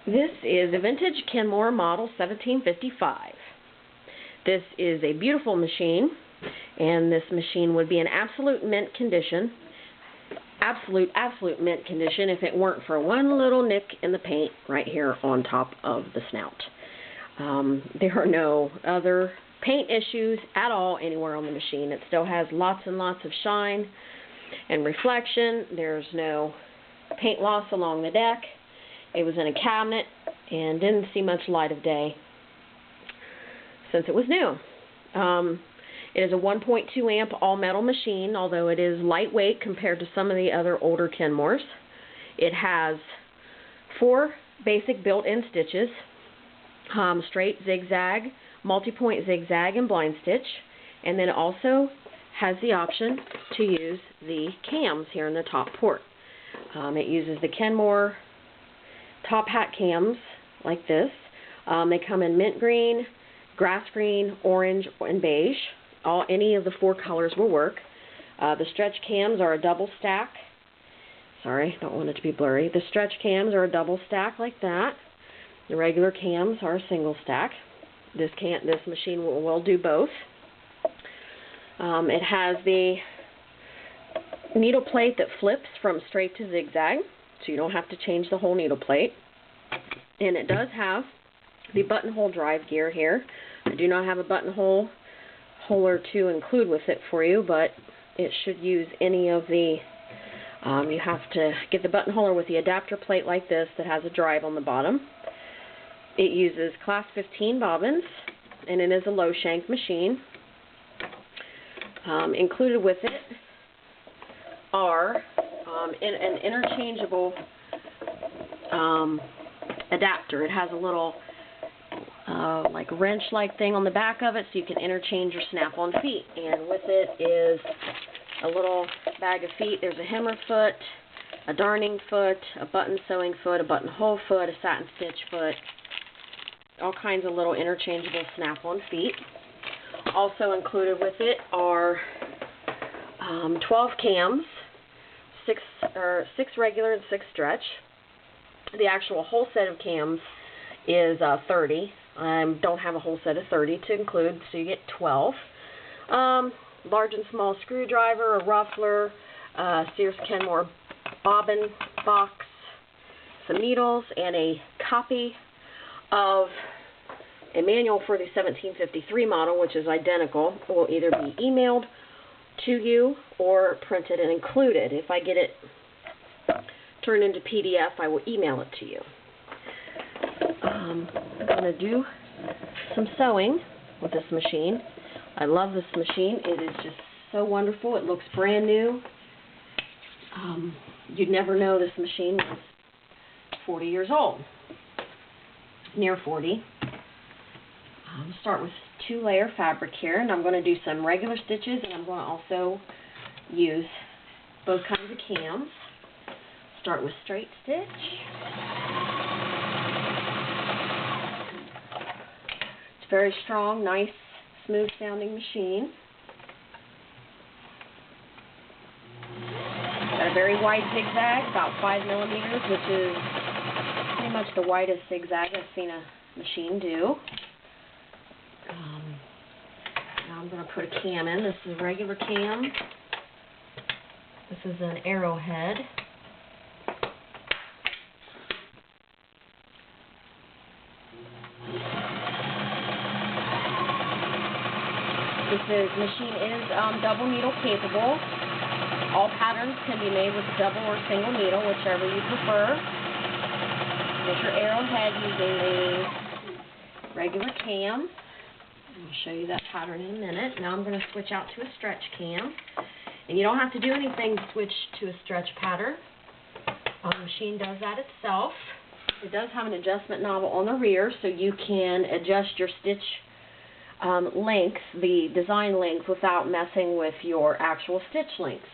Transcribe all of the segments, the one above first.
This is a vintage Kenmore model 1755. This is a beautiful machine, and this machine would be in absolute mint condition. Absolute mint condition if it weren't for one little nick in the paint right here on top of the snout. There are no other paint issues at all anywhere on the machine. It still has lots and lots of shine and reflection. There's no paint loss along the deck. It was in a cabinet and didn't see much light of day since it was new. It is a 1.2 amp all-metal machine, although it is lightweight compared to some of the other older Kenmores. It has 4 basic built-in stitches, straight, zigzag, multi-point zigzag, and blind stitch, and then it also has the option to use the cams here in the top port. It uses the Kenmore top hat cams like this. They come in mint green, grass green, orange, and beige. Any of the 4 colors will work. The stretch cams are a double stack. Sorry, don't want it to be blurry. The stretch cams are a double stack like that. The regular cams are a single stack. This machine will do both. It has the needle plate that flips from straight to zigzag, so you don't have to change the whole needle plate. And it does have the buttonhole drive gear here. I do not have a buttonhole holder to include with it for you, but it should use any of the, you have to get the button holder with the adapter plate like this that has a drive on the bottom. It uses class 15 bobbins, and it is a low shank machine. Included with it are an interchangeable adapter. It has a little like wrench-like thing on the back of it, so you can interchange your snap-on feet. And with it is a little bag of feet. There's a hammer foot, a darning foot, a button sewing foot, a buttonhole foot, a satin stitch foot, all kinds of little interchangeable snap-on feet. Also included with it are 12 cams, 6 regular and 6 stretch. The actual whole set of cams is 30. I don't have a whole set of 30 to include, so you get 12. Large and small screwdriver, a ruffler, Sears Kenmore bobbin box, some needles, and a copy of a manual for the 1753 model, which is identical. It will either be emailed to you or printed and included. If I get it turned into PDF, I will email it to you. I'm going to do some sewing with this machine. I love this machine. It is just so wonderful. It looks brand new. You'd never know this machine was 40 years old. Near 40. I'll start with 2-layer fabric here, and I'm going to do some regular stitches, and I'm going to also use both kinds of cams. Start with straight stitch. It's very strong, nice, smooth sounding machine. Got a very wide zigzag, about 5 millimeters, which is pretty much the widest zigzag I've seen a machine do. Now I'm going to put a cam in. This is a regular cam. This is an arrowhead. This machine is double needle capable. All patterns can be made with a double or single needle, whichever you prefer. There's your arrowhead using the regular cam. I'll show you that pattern in a minute. Now I'm going to switch out to a stretch cam. And you don't have to do anything to switch to a stretch pattern. The machine does that itself. It does have an adjustment knob on the rear, so you can adjust your stitch length, the design length, without messing with your actual stitch lengths.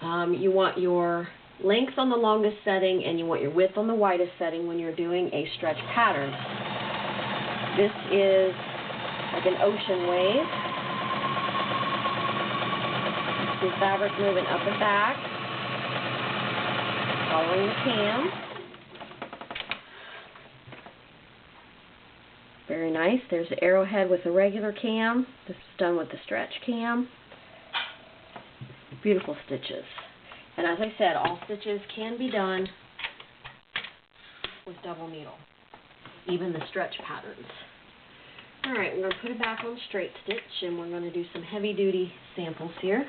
You want your length on the longest setting, and you want your width on the widest setting when you're doing a stretch pattern. This is like an ocean wave. The fabric moving up and back, following the cam. Very nice. There's the arrowhead with the regular cam. This is done with the stretch cam. Beautiful stitches. And as I said, all stitches can be done with double needle, even the stretch patterns. Alright, we're going to put it back on straight stitch, and we're going to do some heavy duty samples here.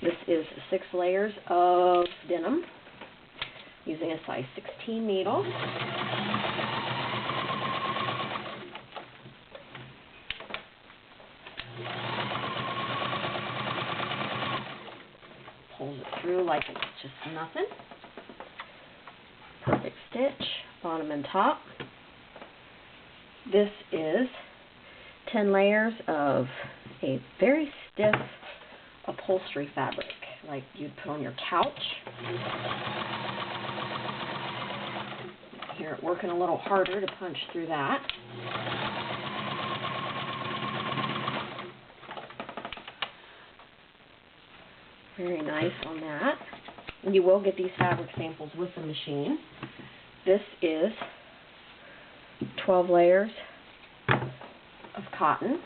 This is 6 layers of denim using a size 16 needle. Pulls it through like it's just nothing. Perfect stitch, bottom and top. This is 10 layers of a very stiff upholstery fabric, like you'd put on your couch. Hear it working a little harder to punch through that. Very nice on that. And you will get these fabric samples with the machine. This is 12 layers of cotton,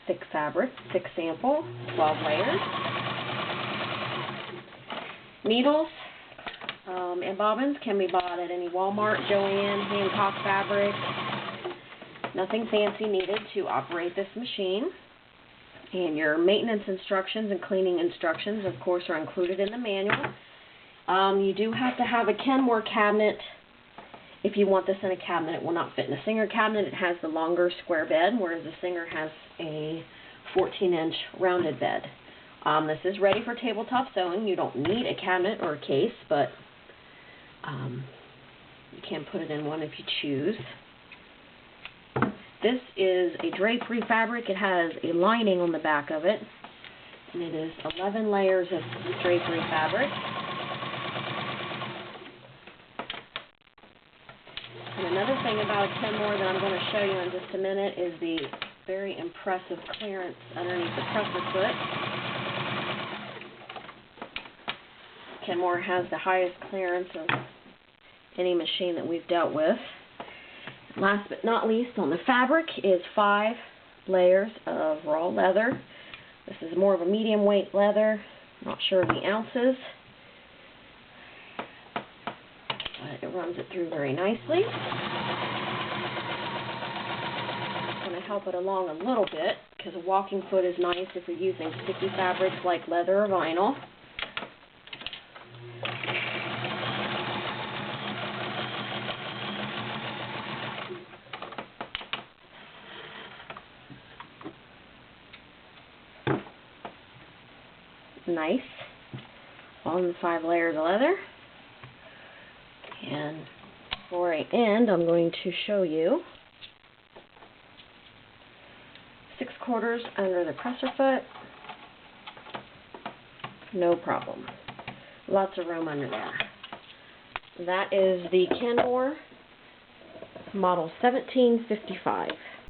thick fabric, 6 sample, 12 layers. Needles and bobbins can be bought at any Walmart, Joann, Hancock Fabric. Nothing fancy needed to operate this machine. And your maintenance instructions and cleaning instructions, of course, are included in the manual. You do have to have a Kenmore cabinet. If you want this in a cabinet, it will not fit in a Singer cabinet. It has the longer square bed, whereas the Singer has a 14-inch rounded bed. This is ready for tabletop sewing. You don't need a cabinet or a case, but you can put it in one if you choose. This is a Drapery Fabric. It has a lining on the back of it, and it is 11 layers of Drapery Fabric. And another thing about a Kenmore that I'm going to show you in just a minute is the very impressive clearance underneath the presser foot. Kenmore has the highest clearance of any machine that we've dealt with. Last but not least, on the fabric is 5 layers of raw leather. This is more of a medium weight leather. Not sure of the ounces, but it runs it through very nicely. It's going to help it along a little bit because a walking foot is nice if you're using sticky fabrics like leather or vinyl. Nice on the 5 layers of leather. And before I end, I'm going to show you 6/4 under the presser foot. No problem. Lots of room under there. That is the Kenmore model 1755.